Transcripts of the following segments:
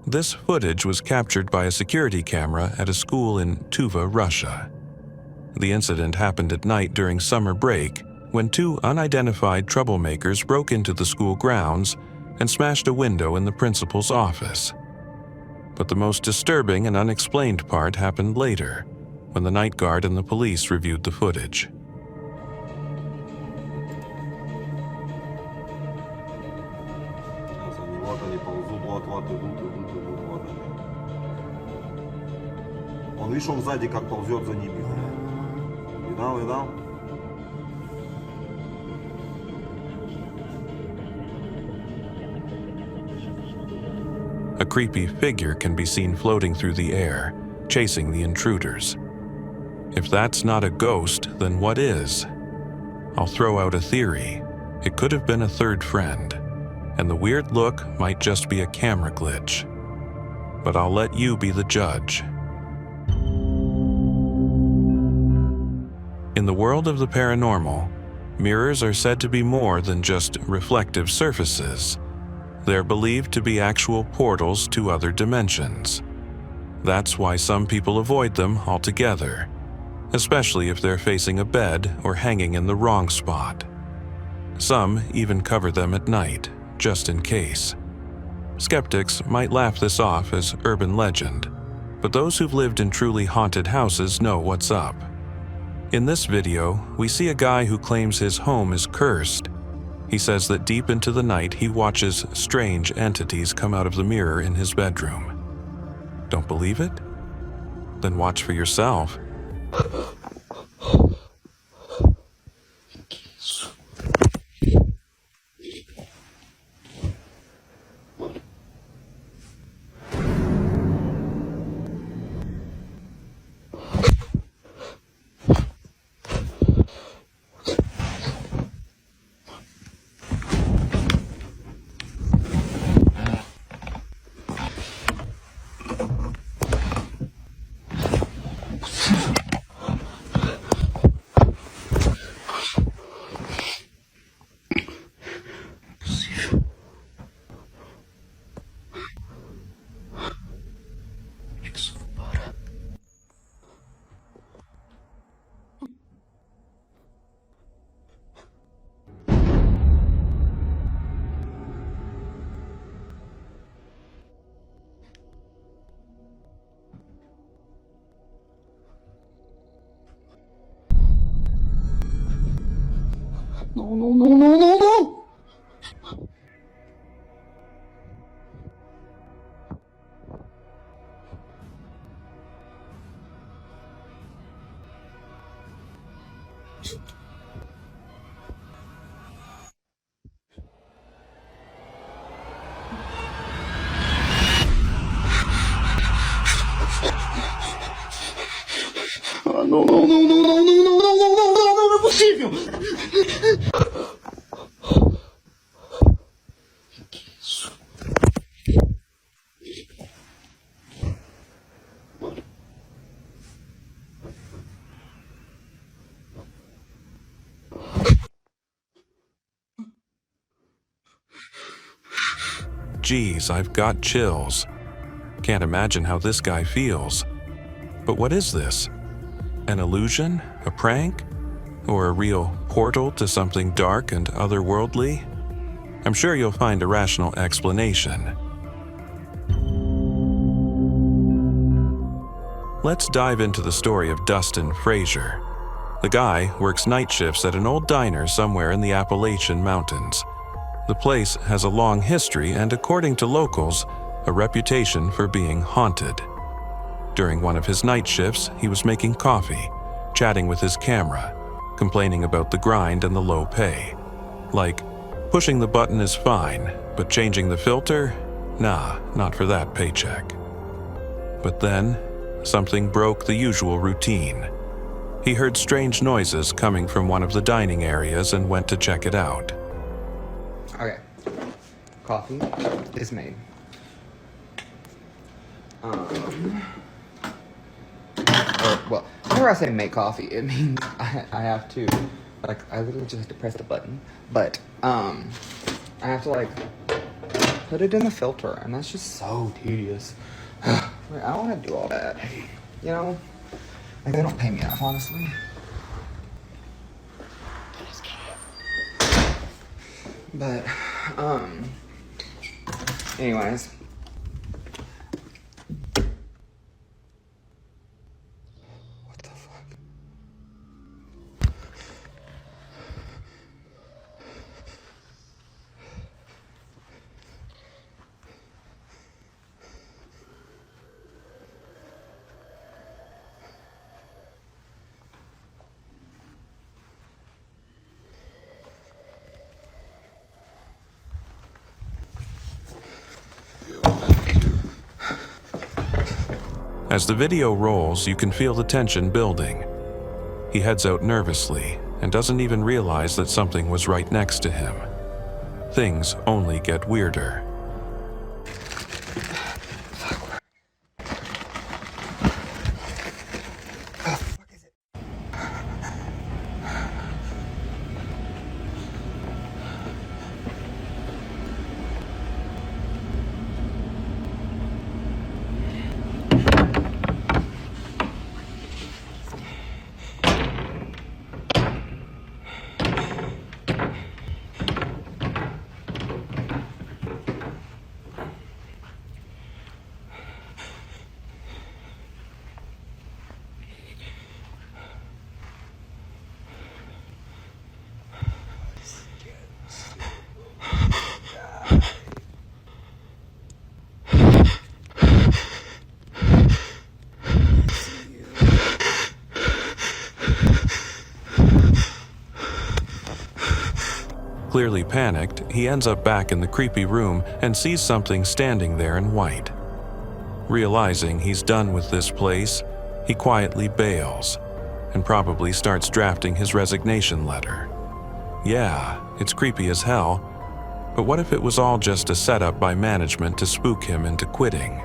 This footage was captured by a security camera at a school in Tuva, Russia. The incident happened at night during summer break when two unidentified troublemakers broke into the school grounds and smashed a window in the principal's office. But the most disturbing and unexplained part happened later, when the night guard and the police reviewed the footage. Он, видишь, он сзади как ползет за ними. Видал? A creepy figure can be seen floating through the air, chasing the intruders. If that's not a ghost, then what is? I'll throw out a theory. It could have been a third friend, and the weird look might just be a camera glitch. But I'll let you be the judge. In the world of the paranormal, mirrors are said to be more than just reflective surfaces. They're believed to be actual portals to other dimensions. That's why some people avoid them altogether, especially if they're facing a bed or hanging in the wrong spot. Some even cover them at night, just in case. Skeptics might laugh this off as urban legend, but those who've lived in truly haunted houses know what's up. In this video, we see a guy who claims his home is cursed. He says that deep into the night he watches strange entities come out of the mirror in his bedroom. Don't believe it? Then watch for yourself. No. Não é possível! Que isso? Geez, I've got chills. Can't imagine how this guy feels. But what is this? An illusion? A prank? Or a real portal to something dark and otherworldly? I'm sure you'll find a rational explanation. Let's dive into the story of Dustin Frazier. The guy works night shifts at an old diner somewhere in the Appalachian Mountains. The place has a long history and, according to locals, a reputation for being haunted. During one of his night shifts, he was making coffee, chatting with his camera, complaining about the grind and the low pay. Like, pushing the button is fine, but changing the filter? Nah, not for that paycheck. But then, something broke the usual routine. He heard strange noises coming from one of the dining areas and went to check it out. Okay. Coffee is made. Well, whenever I say make coffee, it means I have to, like, I literally just have to press the button. But, I have to, like, put it in the filter, and that's just so tedious. Like, I don't want to do all that. You know, like, they don't pay me enough, honestly. But, anyways. What the fuck? As the video rolls, you can feel the tension building. He heads out nervously and doesn't even realize that something was right next to him. Things only get weirder. Clearly panicked, he ends up back in the creepy room and sees something standing there in white. Realizing he's done with this place, he quietly bails and probably starts drafting his resignation letter. Yeah, it's creepy as hell, but what if it was all just a setup by management to spook him into quitting?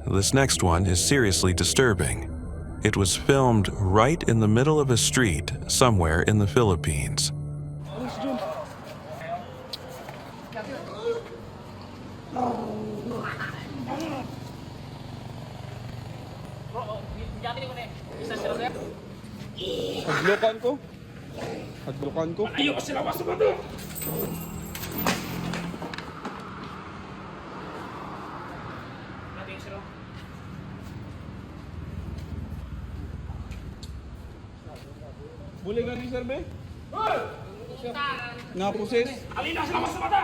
This next one is seriously disturbing. It was filmed right in the middle of a street somewhere in the Philippines. Hadlukan ko. Ayaw kasi lawas mo to. Boleh ka ni sir, be? Nga proses. Alina sa lawas mo to.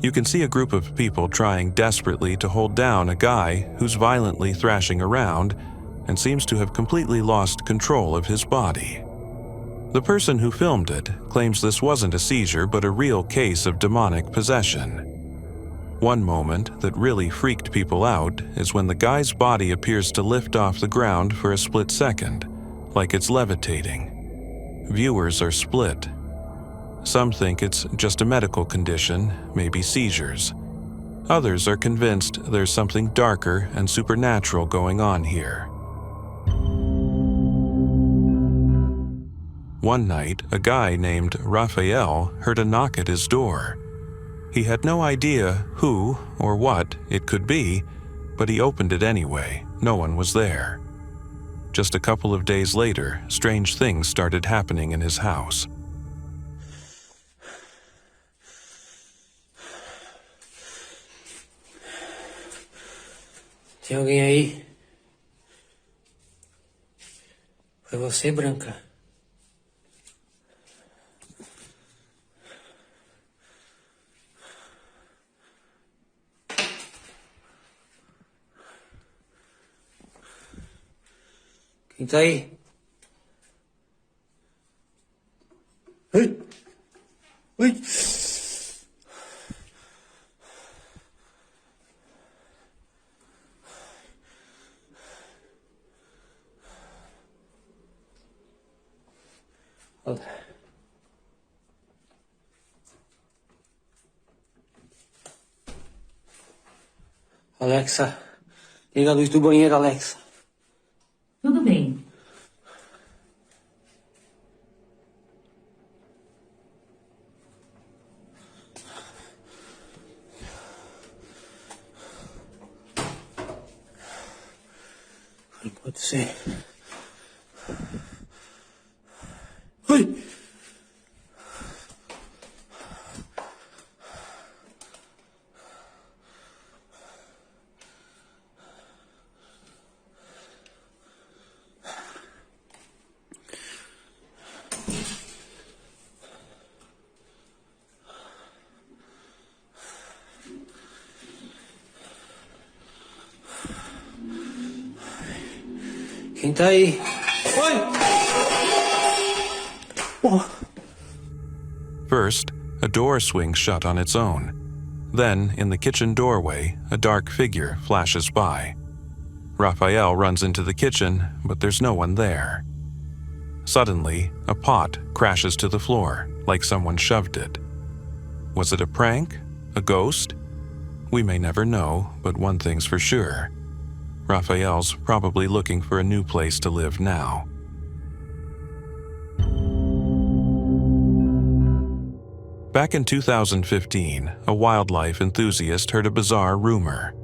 You can see a group of people trying desperately to hold down a guy who's violently thrashing around and seems to have completely lost control of his body. The person who filmed it claims this wasn't a seizure but a real case of demonic possession. One moment that really freaked people out is when the guy's body appears to lift off the ground for a split second, like it's levitating. Viewers are split. Some think it's just a medical condition, maybe seizures. Others are convinced there's something darker and supernatural going on here. One night, a guy named Raphael heard a knock at his door. He had no idea who or what it could be, but he opened it anyway. No one was there. Just a couple of days later, strange things started happening in his house. Tem alguém aí? Foi você, Branca? Quem tá aí? Ui! Ui! Alexa, liga a luz do banheiro, Alexa. Tudo bem. Let's see. Hey! Quem tá aí? Oi! First, a door swings shut on its own. Then, in the kitchen doorway, a dark figure flashes by. Raphael runs into the kitchen, but there's no one there. Suddenly, a pot crashes to the floor, like someone shoved it. Was it a prank? A ghost? We may never know, but one thing's for sure. Raphael's probably looking for a new place to live now. Back in 2015, a wildlife enthusiast heard a bizarre rumor.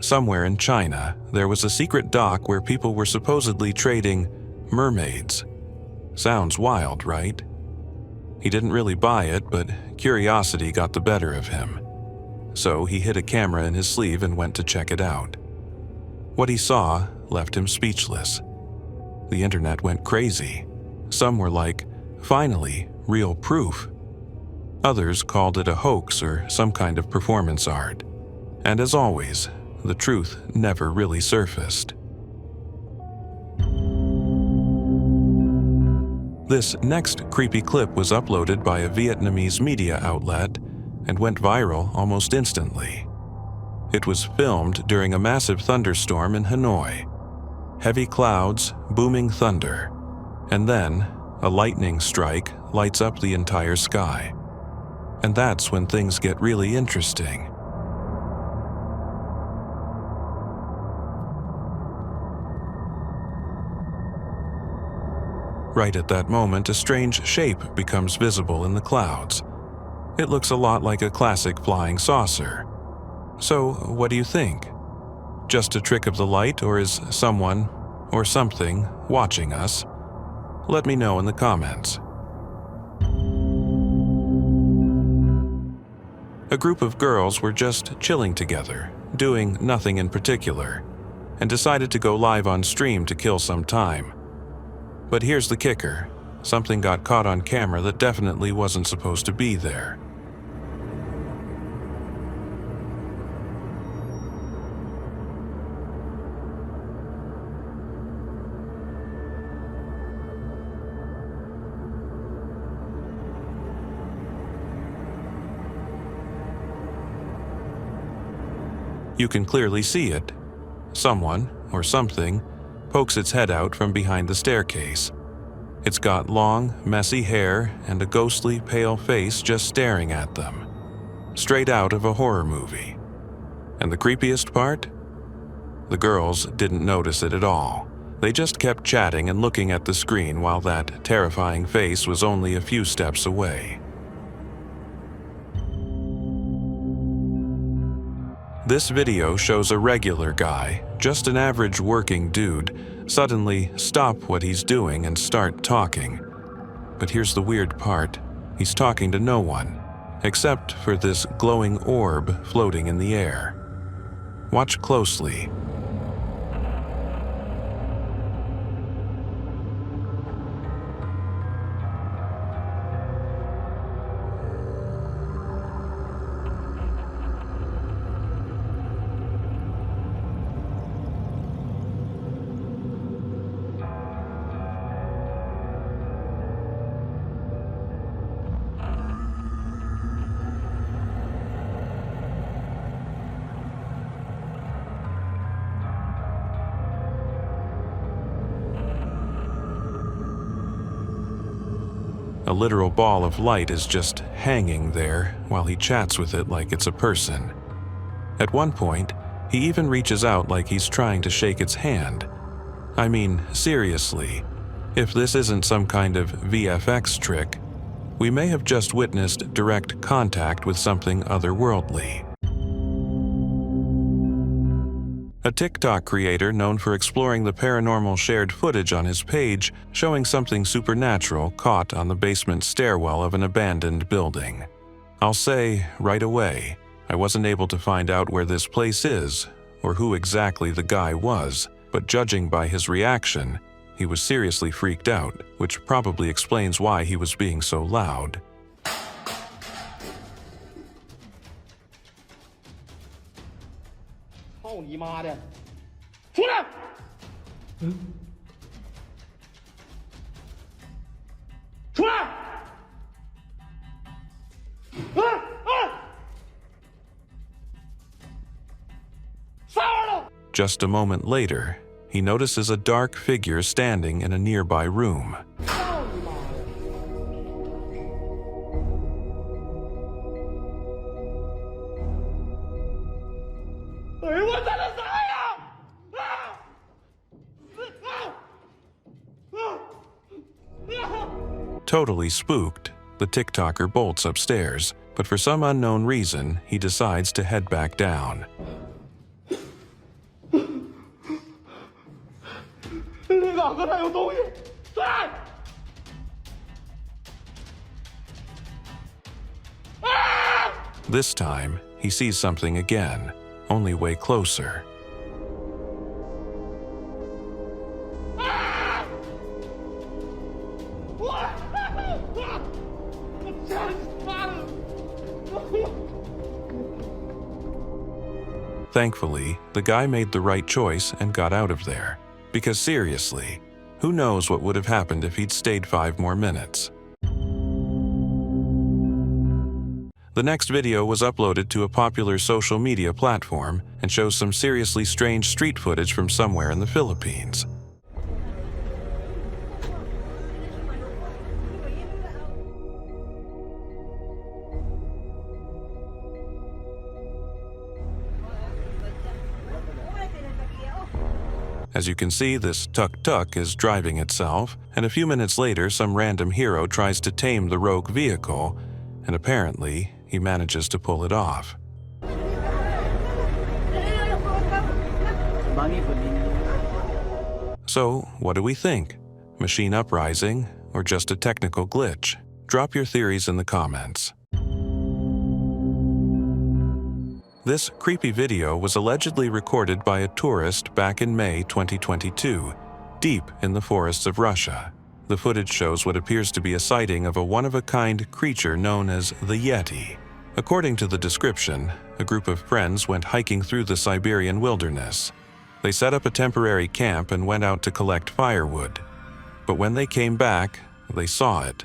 Somewhere in China, there was a secret dock where people were supposedly trading mermaids. Sounds wild, right? He didn't really buy it, but curiosity got the better of him. So he hid a camera in his sleeve and went to check it out. What he saw left him speechless. The internet went crazy. Some were like, finally, real proof. Others called it a hoax or some kind of performance art. And as always, the truth never really surfaced. This next creepy clip was uploaded by a Vietnamese media outlet and went viral almost instantly. It was filmed during a massive thunderstorm in Hanoi. Heavy clouds, booming thunder, and then a lightning strike lights up the entire sky. And that's when things get really interesting. Right at that moment, a strange shape becomes visible in the clouds. It looks a lot like a classic flying saucer. So, what do you think? Just a trick of the light, or is someone or something watching us? Let me know in the comments. A group of girls were just chilling together, doing nothing in particular, and decided to go live on stream to kill some time. But here's the kicker. Something got caught on camera that definitely wasn't supposed to be there. You can clearly see it. Someone, or something, pokes its head out from behind the staircase. It's got long, messy hair and a ghostly, pale face just staring at them. Straight out of a horror movie. And the creepiest part? The girls didn't notice it at all. They just kept chatting and looking at the screen while that terrifying face was only a few steps away. This video shows a regular guy, just an average working dude, suddenly stop what he's doing and start talking. But here's the weird part. He's talking to no one, except for this glowing orb floating in the air. Watch closely. A literal ball of light is just hanging there while he chats with it like it's a person. At one point, he even reaches out like he's trying to shake its hand. I mean, seriously, if this isn't some kind of VFX trick, we may have just witnessed direct contact with something otherworldly. A TikTok creator known for exploring the paranormal shared footage on his page showing something supernatural caught on the basement stairwell of an abandoned building. I'll say right away, I wasn't able to find out where this place is or who exactly the guy was, but judging by his reaction, he was seriously freaked out, which probably explains why he was being so loud. Just a moment later, he notices a dark figure standing in a nearby room. Totally spooked, the TikToker bolts upstairs, but for some unknown reason, he decides to head back down. This time, he sees something again, only way closer. Thankfully, the guy made the right choice and got out of there. Because seriously, who knows what would have happened if he'd stayed 5 more minutes. The next video was uploaded to a popular social media platform and shows some seriously strange street footage from somewhere in the Philippines. As you can see, this tuk-tuk is driving itself, and a few minutes later some random hero tries to tame the rogue vehicle, and apparently he manages to pull it off. So, what do we think? Machine uprising, or just a technical glitch? Drop your theories in the comments. This creepy video was allegedly recorded by a tourist back in May 2022, deep in the forests of Russia. The footage shows what appears to be a sighting of a one-of-a-kind creature known as the Yeti. According to the description, a group of friends went hiking through the Siberian wilderness. They set up a temporary camp and went out to collect firewood. But when they came back, they saw it.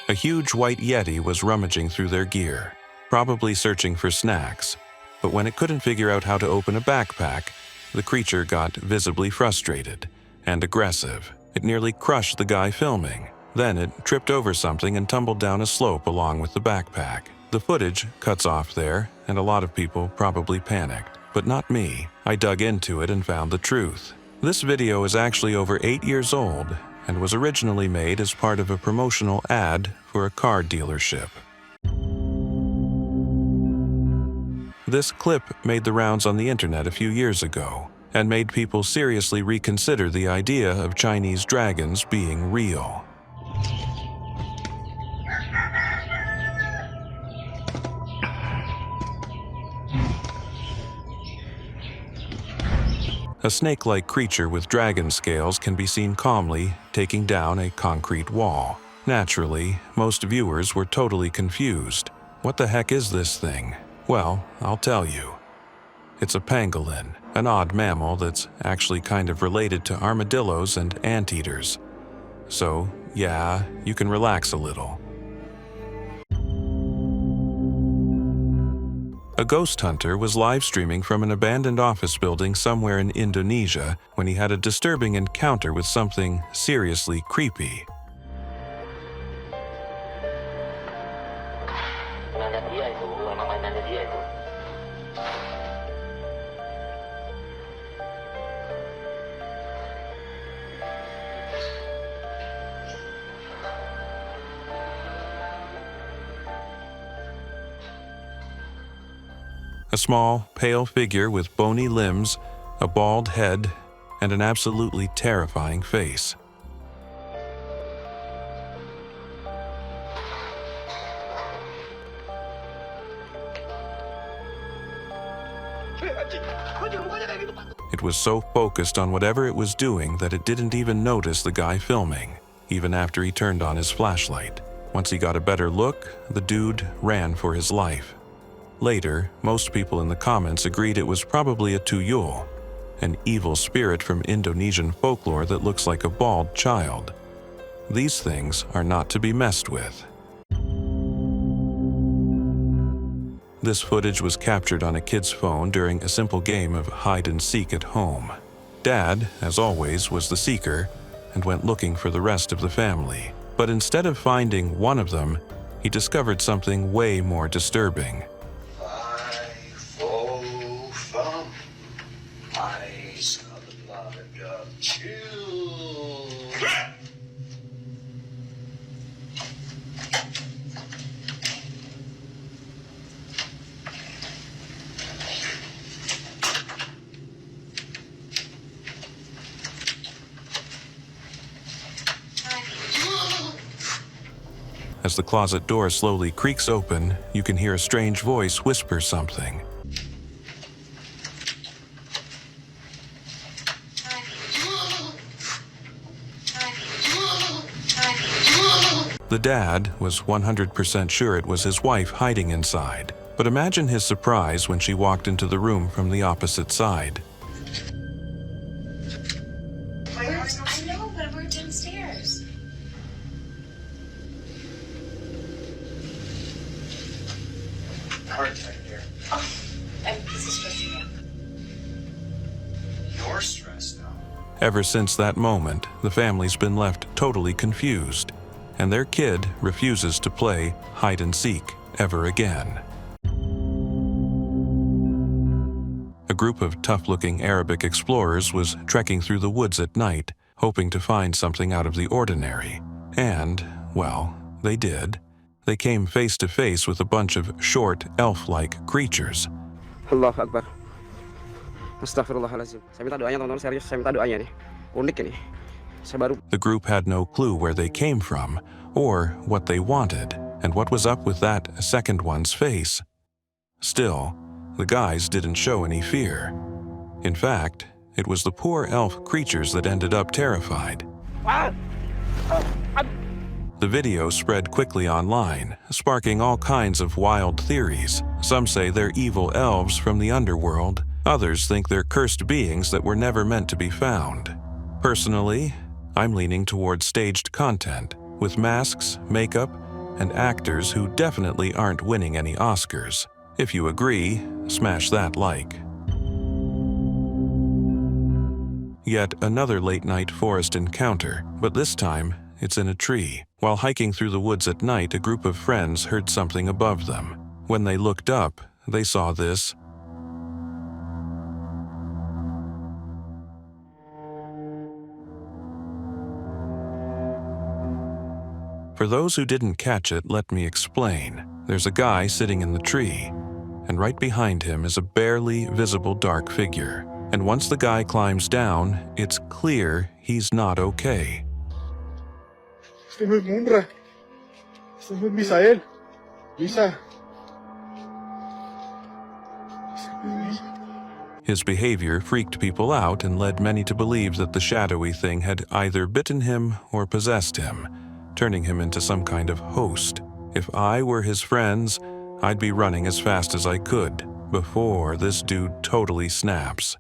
A huge white Yeti was rummaging through their gear, probably searching for snacks. But when it couldn't figure out how to open a backpack, the creature got visibly frustrated and aggressive. It nearly crushed the guy filming. Then it tripped over something and tumbled down a slope along with the backpack. The footage cuts off there, and a lot of people probably panicked. But not me. I dug into it and found the truth. This video is actually over 8 years old, and was originally made as part of a promotional ad for a car dealership. This clip made the rounds on the internet a few years ago, and made people seriously reconsider the idea of Chinese dragons being real. A snake-like creature with dragon scales can be seen calmly taking down a concrete wall. Naturally, most viewers were totally confused. What the heck is this thing? Well, I'll tell you. It's a pangolin, an odd mammal that's actually kind of related to armadillos and anteaters. So, yeah, you can relax a little. A ghost hunter was live streaming from an abandoned office building somewhere in Indonesia when he had a disturbing encounter with something seriously creepy. A small, pale figure with bony limbs, a bald head, and an absolutely terrifying face. It was so focused on whatever it was doing that it didn't even notice the guy filming, even after he turned on his flashlight. Once he got a better look, the dude ran for his life. Later, most people in the comments agreed it was probably a tuyul, an evil spirit from Indonesian folklore that looks like a bald child. These things are not to be messed with. This footage was captured on a kid's phone during a simple game of hide-and-seek at home. Dad, as always, was the seeker and went looking for the rest of the family. But instead of finding one of them, he discovered something way more disturbing. As the closet door slowly creaks open, you can hear a strange voice whisper something. The dad was 100% sure it was his wife hiding inside, but imagine his surprise when she walked into the room from the opposite side. I know, but we're downstairs. Hard time here. Oh, this is stressing me out. You're stressed now. Ever since that moment, the family's been left totally confused, and their kid refuses to play hide-and-seek ever again. A group of tough-looking Arabic explorers was trekking through the woods at night, hoping to find something out of the ordinary. And, well, they did. They came face to face with a bunch of short, elf-like creatures. Allahu Akbar. Astagfirullahaladzim. Saya minta doanya teman-teman, serius. Saya minta doanya nih. Unik ini. The group had no clue where they came from, or what they wanted, and what was up with that second one's face. Still, the guys didn't show any fear. In fact, it was the poor elf creatures that ended up terrified. The video spread quickly online, sparking all kinds of wild theories. Some say they're evil elves from the underworld. Others think they're cursed beings that were never meant to be found. Personally, I'm leaning towards staged content, with masks, makeup, and actors who definitely aren't winning any Oscars. If you agree, smash that like. Yet another late-night forest encounter, but this time it's in a tree. While hiking through the woods at night, a group of friends heard something above them. When they looked up, they saw this. For those who didn't catch it, let me explain. There's a guy sitting in the tree, and right behind him is a barely visible dark figure. And once the guy climbs down, it's clear he's not okay. His behavior freaked people out and led many to believe that the shadowy thing had either bitten him or possessed him, turning him into some kind of host. If I were his friends, I'd be running as fast as I could before this dude totally snaps.